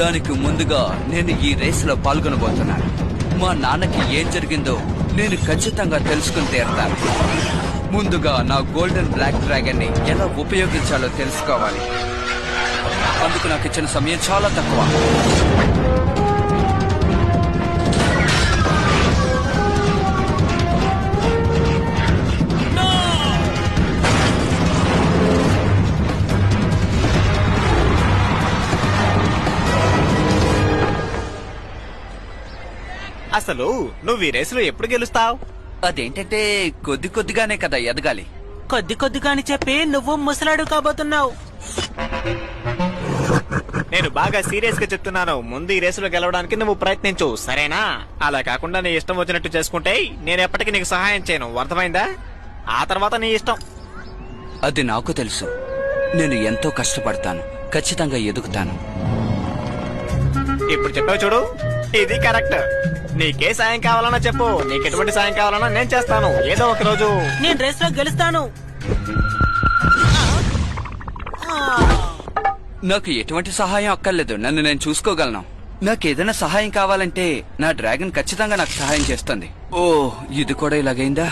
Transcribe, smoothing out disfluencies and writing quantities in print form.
దానికి ముందుగా నేను ఈ రేసులో పాల్గొనబోతున్నాను. మా నాన్నకి ఏం జరిగిందో నేను ఖచ్చితంగా తెలుసుకుని తీరతాను. ముందుగా నా గోల్డెన్ బ్లాక్ డ్రాగన్ ని ఎలా ఉపయోగించాలో తెలుసుకోవాలి. అందుకు నాకు ఇచ్చిన సమయం చాలా తక్కువ. అసలు నువ్వు ఈ రేసులో ఎప్పుడు గెలుస్తావు? అదేంటంటే కొద్ది కొద్దిగానే కదా ఎదగాలి. కొద్ది కొద్దిగాని చెప్పి నువ్వు ముసలాడు కాబోతున్నావు. నేను బాగా సీరియస్ గా చెప్తున్నాను. ముందు ఈ రేసులో గెలవడానికి నువ్వు ప్రయత్నించు, సరేనా? అలా కాకుండా నీ ఇష్టం వచ్చినట్టు చేసుకుంటే నేను ఎప్పటికీ నీకు సహాయం చేయను, అర్థమైందా? ఆ తర్వాత నీ ఇష్టం. అది నాకు తెలుసు. నేను ఎంతో కష్టపడతాను, ఖచ్చితంగా ఎదుగుతాను. ఇప్పుడు చెప్పావు చూడు, ఇది కరెక్ట్. నీకే సాయం కావాలన్నా చెప్పు, నీకు ఎటువంటి సాయం కావాలన్నా నేను చేస్తాను. ఏదో ఒక రోజు నేను రేస్ లో గెలుస్తాను. నాకు ఎటువంటి సహాయం అక్కర్లేదు, నన్ను నేను చూసుకోగలను. నాకు ఏదైనా సహాయం కావాలంటే నా డ్రాగన్ ఖచ్చితంగా నాకు సహాయం చేస్తుంది. ఓ, ఇది కూడా ఇలాగైందా?